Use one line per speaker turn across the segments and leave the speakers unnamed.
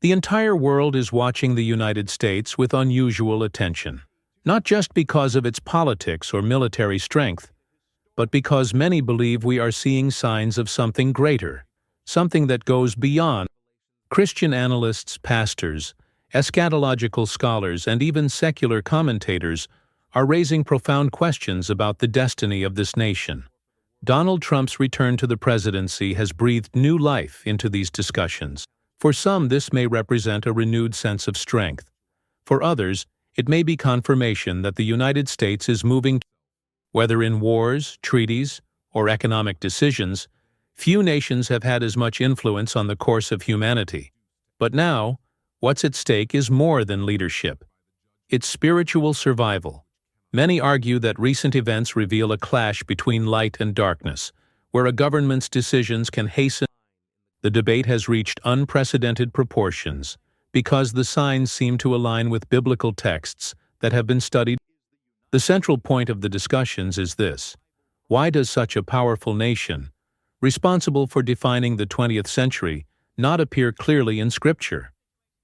The entire world is watching the United States with unusual attention, not just because of its politics or military strength, but because many believe we are seeing signs of something greater, something that goes beyond. Christian analysts, pastors, eschatological scholars, and even secular commentators are raising profound questions about the destiny of this nation. Donald Trump's return to the presidency has breathed new life into these discussions. For some, this may represent a renewed sense of strength. For others, it may be confirmation that the United States is moving. Whether in wars, treaties, or economic decisions, few nations have had as much influence on the course of humanity. But now, what's at stake is more than leadership. It's spiritual survival. Many argue that recent events reveal a clash between light and darkness, where a government's decisions can hasten. The debate has reached unprecedented proportions because the signs seem to align with biblical texts that have been studied. The central point of the discussions is this: why does such a powerful nation, responsible for defining the 20th century, not appear clearly in Scripture?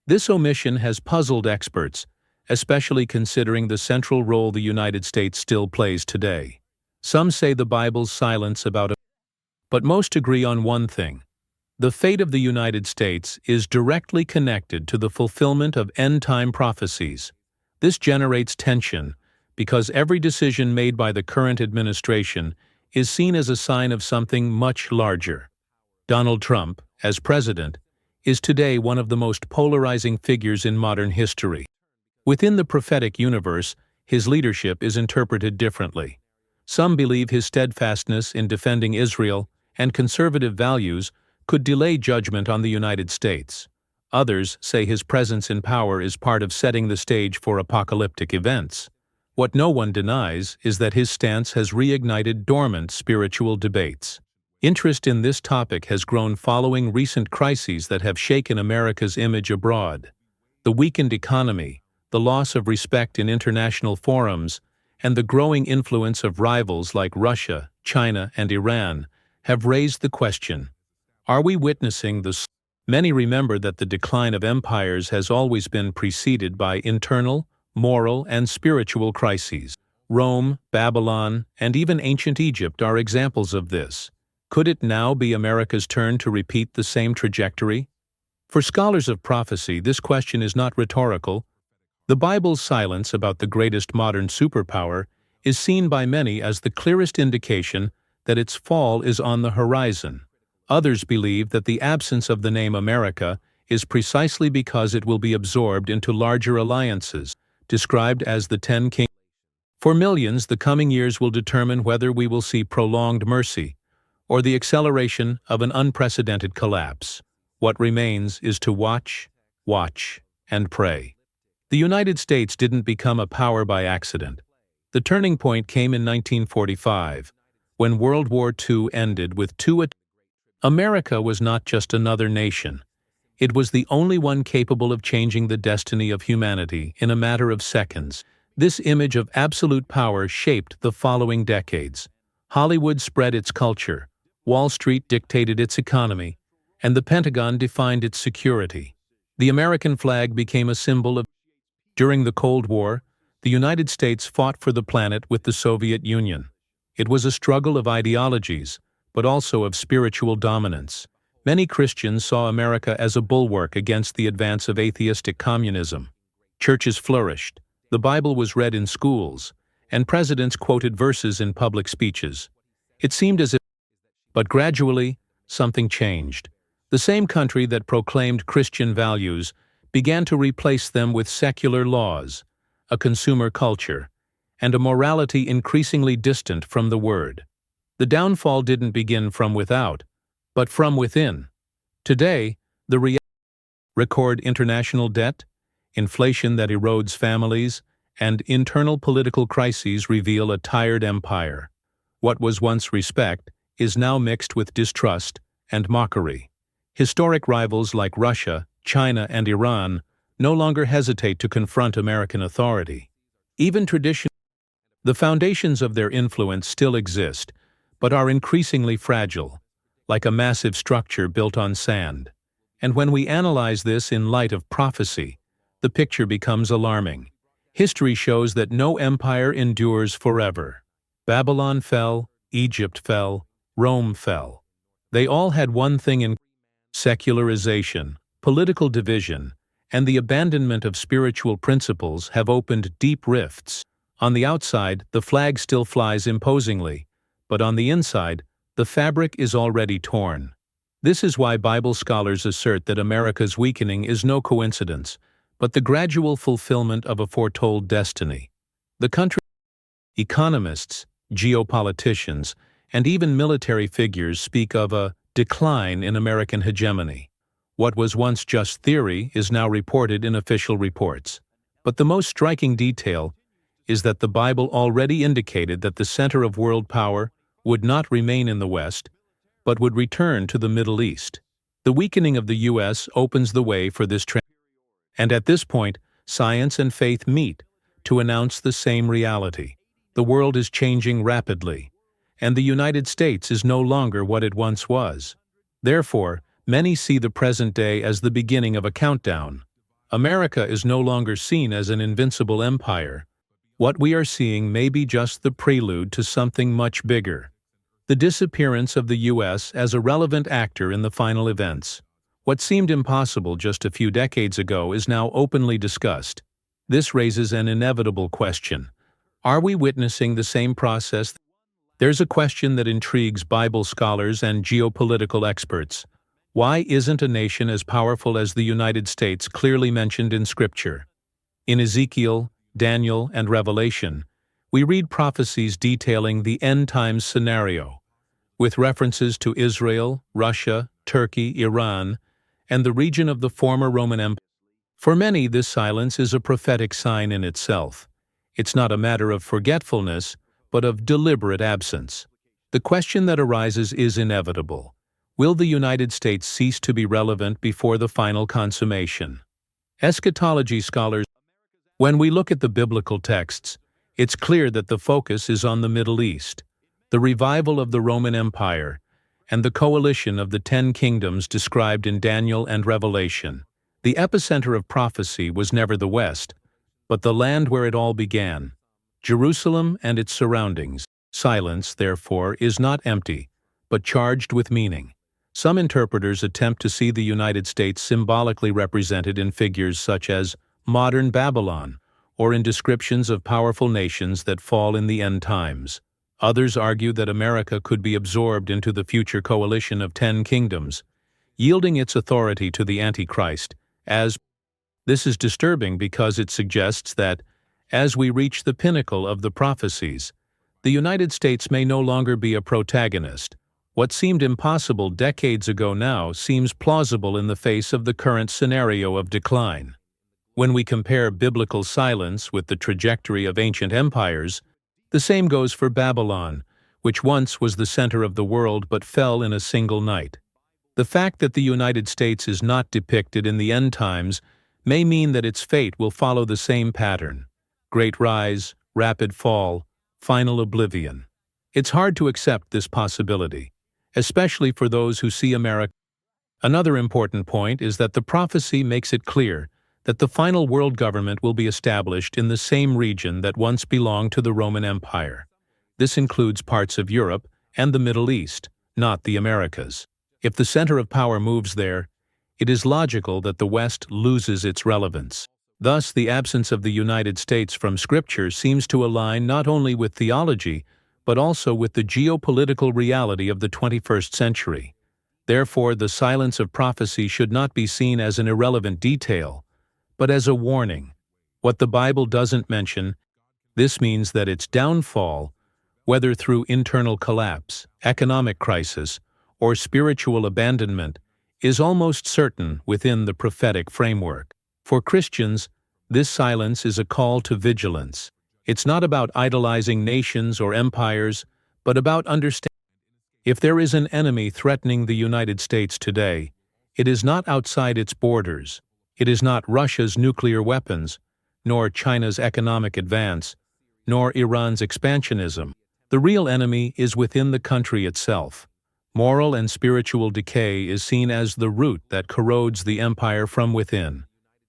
This omission has puzzled experts, especially considering the central role the United States still plays today. Some say the Bible's silence about it, but most agree on one thing: the fate of the United States is directly connected to the fulfillment of end-time prophecies. This generates tension because every decision made by the current administration is seen as a sign of something much larger. Donald Trump, as president, is today one of the most polarizing figures in modern history. Within the prophetic universe, his leadership is interpreted differently. Some believe his steadfastness in defending Israel and conservative values could delay judgment on the United States. Others say his presence in power is part of setting the stage for apocalyptic events. What no one denies is that his stance has reignited dormant spiritual debates. Interest in this topic has grown following recent crises that have shaken America's image abroad. The weakened economy, the loss of respect in international forums, and the growing influence of rivals like Russia, China, and Iran have raised the question: are we witnessing the? Many remember that the decline of empires has always been preceded by internal, moral, and spiritual crises. Rome, Babylon, and even ancient Egypt are examples of this. Could it now be America's turn to repeat the same trajectory? For scholars of prophecy, this question is not rhetorical. The Bible's silence about the greatest modern superpower is seen by many as the clearest indication that its fall is on the horizon. Others believe that the absence of the name America is precisely because it will be absorbed into larger alliances, described as the 10 Kingdoms. For millions, the coming years will determine whether we will see prolonged mercy or the acceleration of an unprecedented collapse. What remains is to watch, and pray. The United States didn't become a power by accident. The turning point came in 1945, when World War II ended with two attacks. America was not just another nation. It was the only one capable of changing the destiny of humanity in a matter of seconds. This image of absolute power shaped the following decades. Hollywood spread its culture, Wall Street dictated its economy, and the Pentagon defined its security. The American flag became a symbol of. During the Cold War, the United States fought for the planet with the Soviet Union. It was a struggle of ideologies, but also of spiritual dominance. Many Christians saw America as a bulwark against the advance of atheistic communism. Churches flourished, the Bible was read in schools, and presidents quoted verses in public speeches. It seemed as if. But gradually, something changed. The same country that proclaimed Christian values began to replace them with secular laws, a consumer culture, and a morality increasingly distant from the Word. The downfall didn't begin from without, but from within. Today, record international debt, inflation that erodes families, and internal political crises reveal a tired empire. What was once respect is now mixed with distrust and mockery. Historic rivals like Russia, China, and Iran no longer hesitate to confront American authority. Even the foundations of their influence still exist, but are increasingly fragile, like a massive structure built on sand. And when we analyze this in light of prophecy, the picture becomes alarming. History shows that no empire endures forever. Babylon fell, Egypt fell, Rome fell. They all had one thing in common: secularization, political division, and the abandonment of spiritual principles have opened deep rifts. On the outside, the flag still flies imposingly, but on the inside, the fabric is already torn. This is why Bible scholars assert that America's weakening is no coincidence, but the gradual fulfillment of a foretold destiny. The country's economists, geopoliticians, and even military figures speak of a decline in American hegemony. What was once just theory is now reported in official reports. But the most striking detail is that the Bible already indicated that the center of world power would not remain in the West, but would return to the Middle East. The weakening of the U.S. opens the way for this trend, and at this point, science and faith meet to announce the same reality. The world is changing rapidly, and the United States is no longer what it once was. Therefore, many see the present day as the beginning of a countdown. America is no longer seen as an invincible empire. What we are seeing may be just the prelude to something much bigger: the disappearance of the U.S. as a relevant actor in the final events. What seemed impossible just a few decades ago is now openly discussed. This raises an inevitable question: are we witnessing the same process? There's a question that intrigues Bible scholars and geopolitical experts. Why isn't a nation as powerful as the United States clearly mentioned in Scripture? In Ezekiel, Daniel, and Revelation, we read prophecies detailing the end-times scenario, with references to Israel, Russia, Turkey, Iran, and the region of the former Roman Empire. For many, this silence is a prophetic sign in itself. It's not a matter of forgetfulness, but of deliberate absence. The question that arises is inevitable: will the United States cease to be relevant before the final consummation? Eschatology scholars. When we look at the biblical texts, it's clear that the focus is on the Middle East, the revival of the Roman Empire, and the coalition of the 10 kingdoms described in Daniel and Revelation. The epicenter of prophecy was never the West, but the land where it all began, Jerusalem and its surroundings. Silence, therefore, is not empty, but charged with meaning. Some interpreters attempt to see the United States symbolically represented in figures such as modern Babylon, or in descriptions of powerful nations that fall in the end times. Others argue that America could be absorbed into the future coalition of 10 kingdoms, yielding its authority to the Antichrist. This is disturbing because it suggests that, as we reach the pinnacle of the prophecies, the United States may no longer be a protagonist. What seemed impossible decades ago now seems plausible in the face of the current scenario of decline. When we compare biblical silence with the trajectory of ancient empires, the same goes for Babylon, which once was the center of the world but fell in a single night. The fact that the United States is not depicted in the end times may mean that its fate will follow the same pattern: great rise, rapid fall, final oblivion. It's hard to accept this possibility, especially for those who see America. Another important point is that the prophecy makes it clear that the final world government will be established in the same region that once belonged to the Roman Empire. This includes parts of Europe and the Middle East, not the Americas. If the center of power moves there, it is logical that the West loses its relevance. Thus, the absence of the United States from Scripture seems to align not only with theology, but also with the geopolitical reality of the 21st century. Therefore, the silence of prophecy should not be seen as an irrelevant detail, but as a warning. What the Bible doesn't mention, this means that its downfall, whether through internal collapse, economic crisis, or spiritual abandonment, is almost certain within the prophetic framework. For Christians, this silence is a call to vigilance. It's not about idolizing nations or empires, but about understanding. If there is an enemy threatening the United States today, it is not outside its borders. It is not Russia's nuclear weapons, nor China's economic advance, nor Iran's expansionism. The real enemy is within the country itself. Moral and spiritual decay is seen as the root that corrodes the empire from within.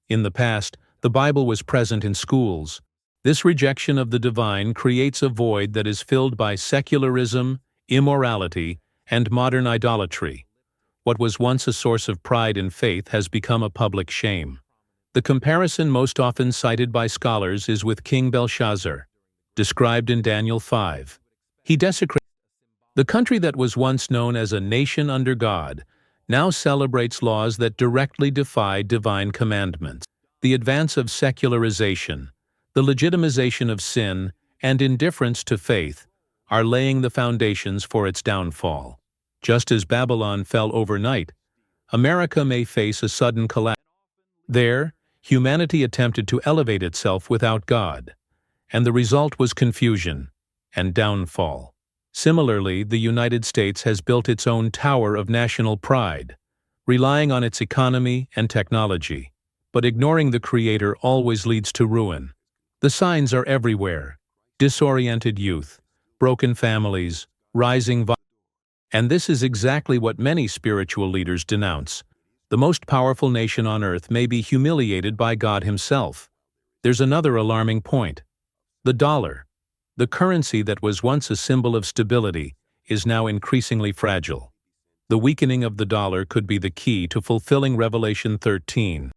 In the past, the Bible was present in schools. This rejection of the divine creates a void that is filled by secularism, immorality, and modern idolatry. What was once a source of pride and faith has become a public shame. The comparison most often cited by scholars is with King Belshazzar, described in Daniel 5. He desecrated the country that was once known as a nation under God, now celebrates laws that directly defy divine commandments. The advance of secularization, the legitimization of sin, and indifference to faith are laying the foundations for its downfall. Just as Babylon fell overnight, America may face a sudden collapse. There, humanity attempted to elevate itself without God, and the result was confusion and downfall. Similarly, the United States has built its own tower of national pride, relying on its economy and technology. But ignoring the Creator always leads to ruin. The signs are everywhere: disoriented youth, broken families, rising violence. And this is exactly what many spiritual leaders denounce. The most powerful nation on earth may be humiliated by God Himself. There's another alarming point. The dollar, the currency that was once a symbol of stability, is now increasingly fragile. The weakening of the dollar could be the key to fulfilling Revelation 13.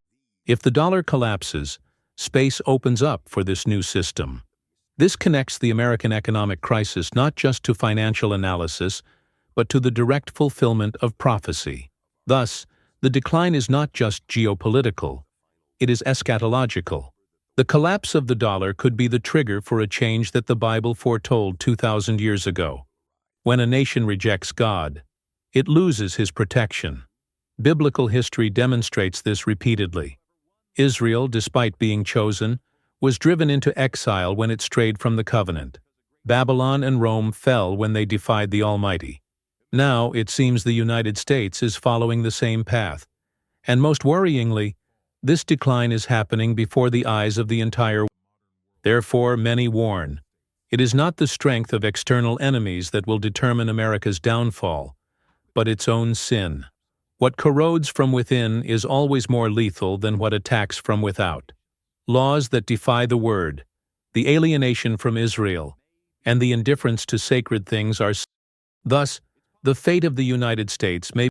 If the dollar collapses, space opens up for this new system. This connects the American economic crisis not just to financial analysis, but to the direct fulfillment of prophecy. Thus, the decline is not just geopolitical, it is eschatological. The collapse of the dollar could be the trigger for a change that the Bible foretold 2,000 years ago. When a nation rejects God, it loses His protection. Biblical history demonstrates this repeatedly. Israel, despite being chosen, was driven into exile when it strayed from the covenant. Babylon and Rome fell when they defied the Almighty. Now, it seems the United States is following the same path. And most worryingly, this decline is happening before the eyes of the entire world. Therefore, many warn, it is not the strength of external enemies that will determine America's downfall, but its own sin. What corrodes from within is always more lethal than what attacks from without. Laws that defy the Word, the alienation from Israel, and the indifference to sacred things are. Thus, the fate of the United States may